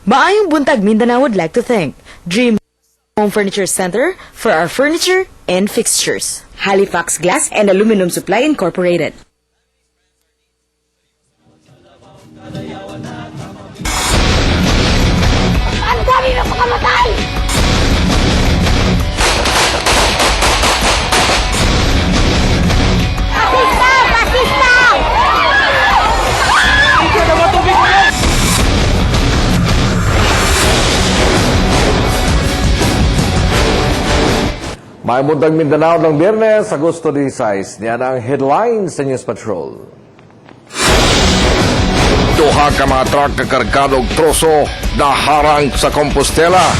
Maayong buntag, Mindanao would like to thank Dream Home Furniture Center for our furniture and fixtures. Halifax Glass and Aluminum Supply Incorporated. Ang dami na pakamatay! Basista! Basista! May buntag Mindanao ng Biyernes, Agosto 16. Niyan ang headlines sa News Patrol. Duha ka mga truck kakargado og troso naharang sa Compostela.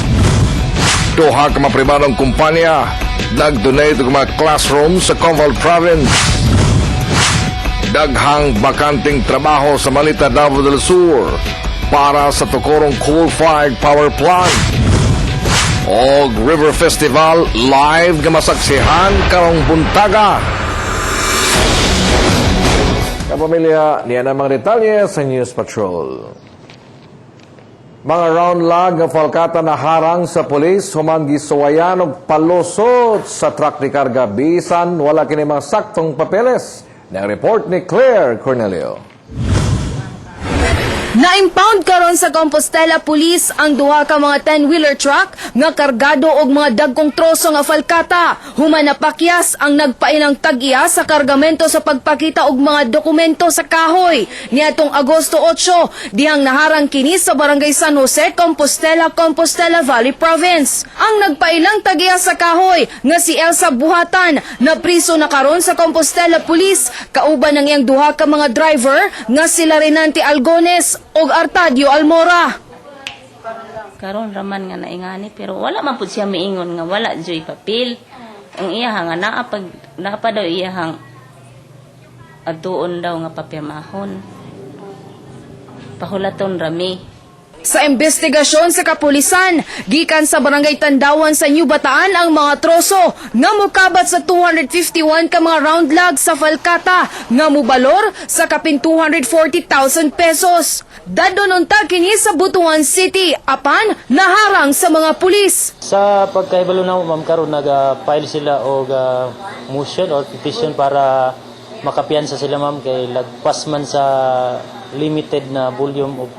Duha ka mga pribadong kumpanya nag-donate og mga classroom sa Conval Province. Daghang bakanting trabaho sa Malita, Davao del Sur para sa tukurong coal-fired power plant. Og River Festival live nga masaksihan karong buntaga. Kapamilya, niyan ang mga detalye sa News Patrol. Mga round lag nga falkata na harang sa pulis human gisuwayan og palusot sa truck ni karga bisan wala kini mga saktong papeles. Nang report ni Claire Cornelio. Na-impound karon sa Compostela Police ang duha ka mga 10-wheeler truck nga kargado og mga dagkong troso nga falkata. Human napakyas ang nagpailang tag-iya sa kargamento sa pagpakita og mga dokumento sa kahoy. Niadtong Agosto 8, dihang naharang kini sa Barangay San Jose, Compostela, Compostela Valley Province. Ang nagpailang tag-iya sa kahoy nga si Elsa Buhatan na priso na karon sa Compostela Police kauban ng iyang duha ka mga driver nga sila Renante Algones og Artadio Almora. Karon raman nga naingani pero wala man pud siya miingon nga wala joy papel. Ang iyahang nga naapa daw iyahang atuon daw nga papirmahon. Pahulaton rami. Sa investigasyon sa kapulisan, gikan sa Barangay Tandawan sa New Bataan ang mga troso nga mokabat sa 251 ka mga round lug sa falkata nga mobalor sa kapin 240,000 pesos. Dadon unta kini sa Butuan City apan naharang sa mga pulis. Sa pagkahibalo na ma'am karon nag-file sila og motion or petition para makapiyansa sila ma'am kay lagpas man sa limited na volume of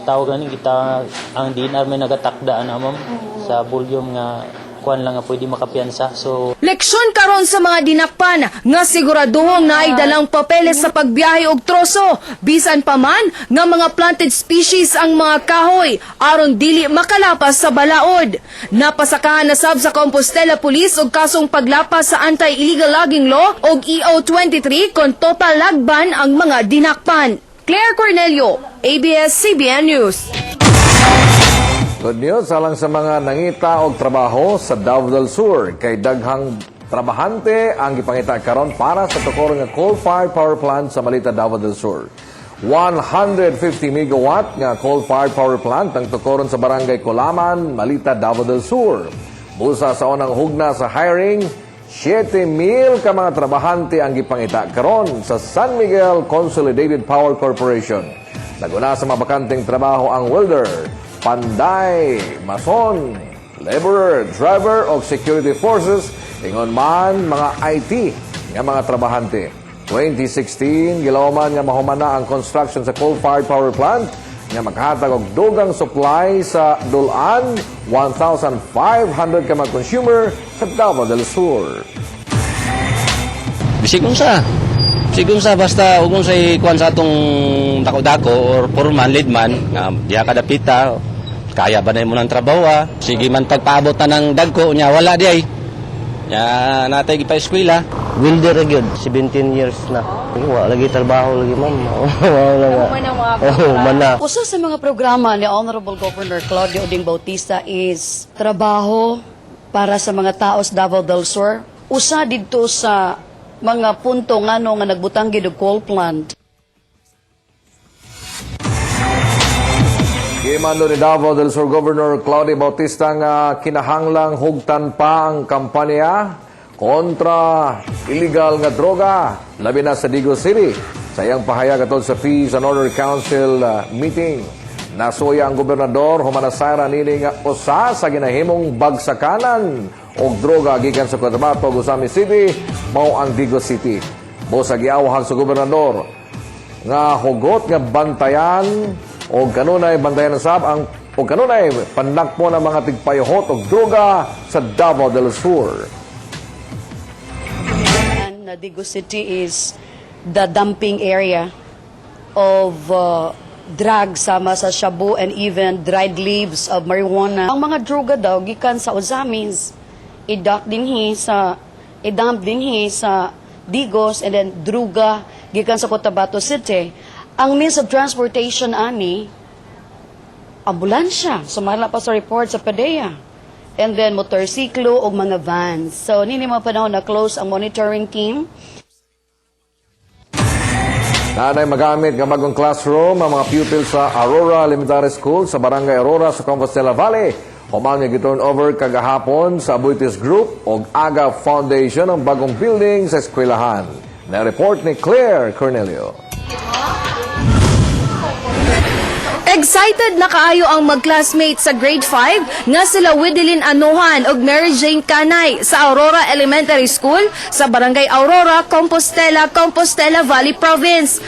tawag ganin kita ang DNR may nagatakda na ma'am sa volume nga kuan lang nga pwede makapiyansa. So Leksyon karon sa mga dinakpan nga siguraduhong naay dalang papeles sa pagbiyahe og troso bisan pa man nga mga planted species ang mga kahoy aron dili makalapas sa balaod. Napasakahan na sab sa Compostela Police og kasong paglapas sa Anti-Illegal Logging Law og EO23 kon total lagban ang mga dinakpan. Claire Cornelio, ABS-CBN News. Good news alang sa mga nangita og trabaho sa Davao del Sur kay daghang trabahante ang gipangita karon para sa tukurong nga coal-fired power plant sa Malita, Davao del Sur. 150 megawatt nga coal-fired power plant ang tukuron sa Barangay Kulaman, Malita, Davao del Sur. Busa sa unang hugna sa hiring, 7,000 ka mga trabahante ang gipangita karon sa San Miguel Consolidated Power Corporation. Naguna sa mga bakanteng trabaho ang welder, panday, mason, laborer, driver o security forces, ingon man mga IT nga mga trabahante. 2016, gilawaman nga mahumana ang construction sa coal-fired power plant nga maghatag og dugang supply sa dulan 1,500 ka mga consumer sa Davao del Sur. Bisig unsa basta ug unsay kuan sa atong dako-dako or foreman leadman nga diha kada pita kaya ba na mo ng trabaho sige man pagpaabot na ng dagko nya wala di ay ya natay gipa eskwela welder ra gyud 17 years na. Wala lagi trabaho lagi ma'am. Mana. Usa sa mga programa ni Honorable Governor Claudio Oding Bautista is trabaho para sa mga tao sa Davao del Sur. Usa didto sa mga punto ngano nga nagbutang gid og coal plant. Gimando ni Davao del Sur Governor Claudio Bautista nga kinahanglang hugtan pa ang kampanya kontra illegal nga droga labi na sa Digos City. Sa iyang pahayag atol sa Peace and Order Council meeting, Nasuya ang gobernador humanasayra nini nga usa sa ginahimong bagsakanan og droga gikan sa Cotabato, Gusami City, mao ang Digos City. Busa giawhag sa gobernador nga hugot nga bantayan o kanunay bantayan sab ang o kanunay pandakpo ng mga tigpayhot og droga sa Davao del Sur. And Digos City is the dumping area of drugs sama sa shabu and even dried leaves of marijuana. Ang mga droga daw gikan sa Ozamis, idump dinhi sa Digos, and then droga gikan sa Cotabato City. Ang means of transportation ani ambulansya, sumala pa sa report sa PDEA. And then motorsiklo o mga vans. So nini mga panahon na close ang monitoring team. Nanay magamit ng bagong classroom ang mga pupils sa Aurora Elementary School sa Barangay Aurora sa Compostela Valley. Human nga giturn over kagahapon sa Abuitis Group o Aga Foundation ang bagong building sa eskwelahan. Na-report ni Claire Cornelio. Excited na kaayo ang mag-classmate sa grade 5 nga sila Widilyn Anuhan ug Mary Jane Canay sa Aurora Elementary School sa Barangay Aurora, Compostela Valley Province.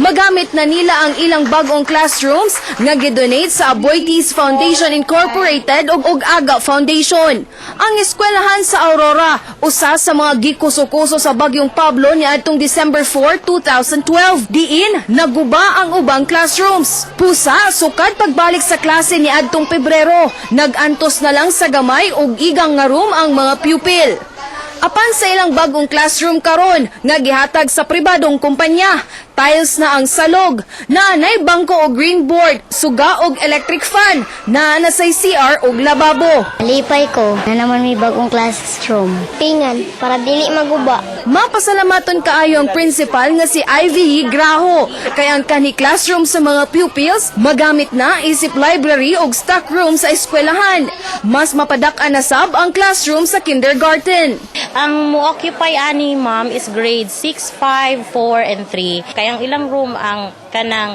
Magamit na nila ang ilang bagong classrooms nga gidonate sa Aboitiz Foundation Incorporated ug Aga Foundation. Ang eskwelahan sa Aurora, usa sa mga gikuso-kuso sa Bagyong Pablo niadtong December 4, 2012. Diin naguba ang ubang classrooms. Pusa sukad pagbalik sa klase niadtong Pebrero, nagantos na lang sa gamay ug igang nga room ang mga pupil. Apan sa ilang bagong classroom karon nga gihatag sa pribadong kumpanya, tiles na ang salog, naanay bangko o green board, suga og electric fan, naana say CR og lababo. Lipay ko na naman may bagong classroom. Tingan, para dili maguba. Mapasalamaton kaayo ang principal nga si Ivy Graho, kay ang kani classroom sa mga pupils magamit na isip library og stock room sa eskwelahan. Mas mapadak-an na sab ang classroom sa kindergarten. Ang mo-occupy ani ma'am is grade 6, 5, 4, and 3. Kaya ang ilang room ang kanang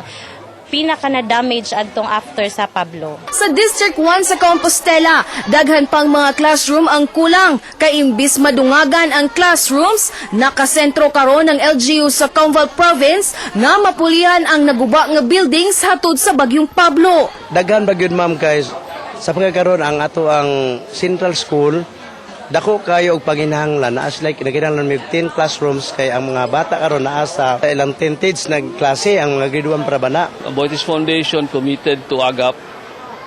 pinaka na damage adtong after sa Pablo. Sa District 1 sa Compostela, daghan pang mga classroom ang kulang. Kay imbis madungagan ang classrooms, nakasentro karon ng LGU sa Comval Province nga mapulihan ang naguba nga buildings hatod sa Bagyong Pablo. Daghan bagyod ma'am guys. Sa pagkakaroon ang ato ang Central School, dako kayo og panginahanglan as like naginahanglan may 10 classrooms kay ang mga bata karon naa sa ilang tentage nag klase ang mga grade 1 para bana. Aboitiz Foundation committed to AGAP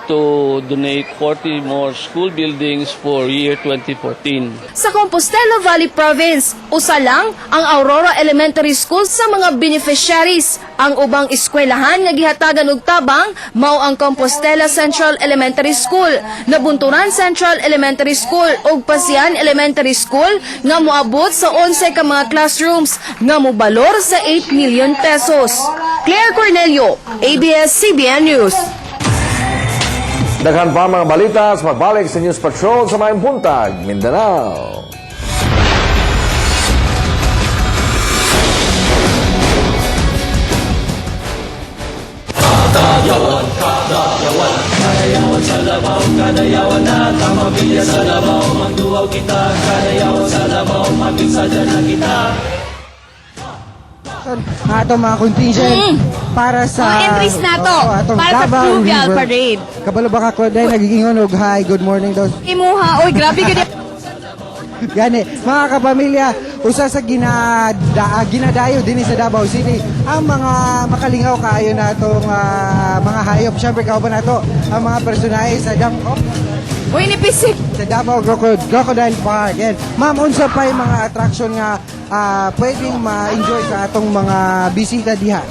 to donate 40 more school buildings for year 2014. Sa Compostela Valley Province, usa lang ang Aurora Elementary School sa mga beneficiaries. Ang ubang eskwelahan nga gihatagan og tabang mao ang Compostela Central Elementary School, Nabunturan Central Elementary School ug Pasian Elementary School nga moabot sa 11 ka mga classrooms nga mobalor sa 8 million pesos. Claire Cornelio, ABS-CBN News. Daghan pa mga balita sa pagbalik sa News Patrol sa Mayang Buntag, Mindanao. Ato mga contingent para sa entries na to, para sa Fluvial Parade. Kabalo ba ka dahil nagigingon og hi, good morning daw. Imuha, oy grabe ka. Gani, mga kapamilya, usa sa ginadayo din sa Davao City ang mga makalingaw kaayo na itong mga hayop. Siyempre, kauban na to ang mga personahe sa Uy, nipisik! sa Davao Crocodile Park. And, ma'am, unsa pa yung mga attraction nga pwedeng ma-enjoy sa atong mga bisita diha?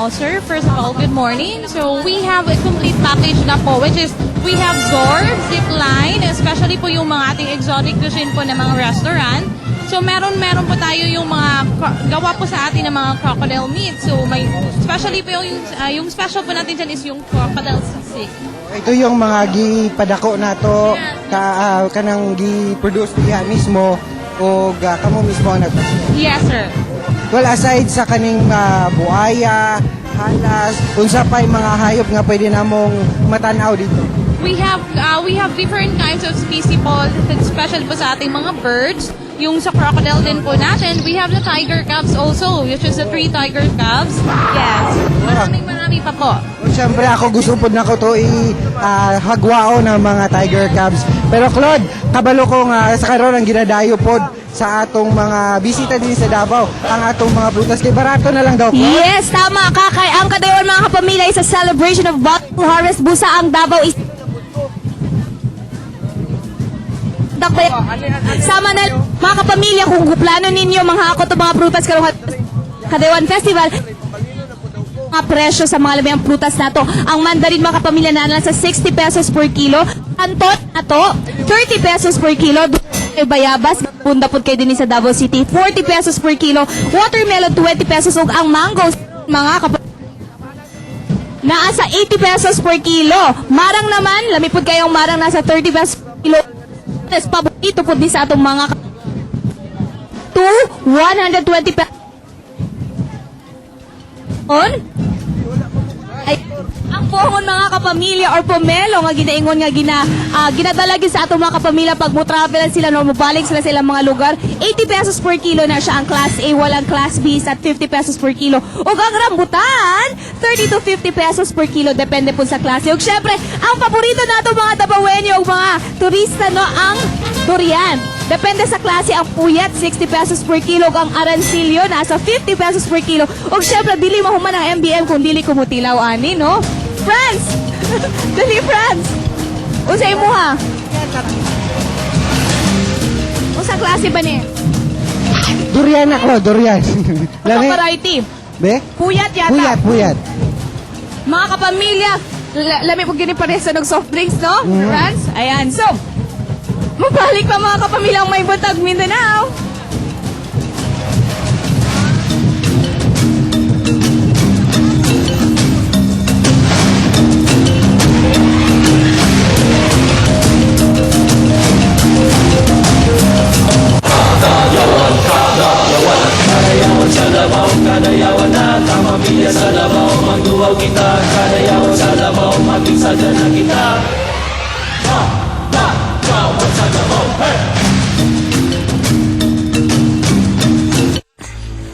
Sir, first of all, good morning. So we have a complete package na po, which is we have Zorb, zip line, especially po yung mga ating exotic cuisine po ng mga restaurant. So meron po tayo yung mga gawa po sa atin ng mga crocodile meat. So may especially po yung special po natin dyan is yung crocodile sisig. Ito yung mga gipadako na to kanang gi-produce diha mismo o kamo mismo ang nagpasiya. Yes, sir. Well, aside sa kaning buaya, Halas, unsa pa'y mga hayop nga pwede namong matanaw dito? We have different kinds of species po, especially po sa ating mga birds. Yung sa crocodile din po natin, we have the tiger cubs also, which is the 3 tiger cubs. Yes. Marami pa po. Siyempre ako gusto po na ko to hagwao ng mga tiger cubs. Pero Claude, kabalo ko nga sa karon ang ginadayo pod sa atong mga bisita din sa Davao, ang atong mga prutas kay barato na lang daw po. Yes, tama ka. Kay ang kadayon mga kapamilya is a celebration of bottle harvest. Busa ang Davao is sama na mga kapamilya kung plano ninyo mga ako to mga prutas karong Kadayon Festival. Mga presyo sa mga labi ang prutas nato. Ang mandarin mga kapamilya na sa 60 pesos per kilo. Antot na to 30 pesos per kilo. Bayabas, punda po kayo din sa Davao City, 40 pesos per kilo. Watermelon, 20 pesos. Ug ang mango, mga naasa 80 pesos per kilo. Marang naman, lamipod kayong marang nasa 30 pesos per kilo. Paborito po din sa atong mga to 120 pesos. Ang pohon mga kapamilya or pomelo nga ginaingon nga ginadalagi sa atong mga kapamilya pag mo travel sila no mobalik sila sa ilang mga lugar, 80 pesos per kilo na siya ang class A, walang class B at 50 pesos per kilo. Ug ang rambutan 30 to 50 pesos per kilo depende po sa klase. Ug syempre ang paborito nato mga Davaoenyo ug mga turista no ang durian. Depende sa klase ang puyat 60 pesos per kilo ug ang arancillo nasa 50 pesos per kilo. Ug syempre dili mahuman ang MBM kung dili kumutilaw ani no. Friends! Dali, friends! Unsay mo ha? Unsang klase ba ni? Durian ako, durian. Ano variety? Be? Puyat yata. Puyat. Mga kapamilya, lami po gini pares sa soft drinks, no? Friends? Ayan. So, mabalik pa mga kapamilya ang may butag Mindanao. Kadayawan na kamamilya sa Davao, magduwaw kita. Kadayawan sa Davao, maging sadya na kita. Kadayawan sa Davao, hey!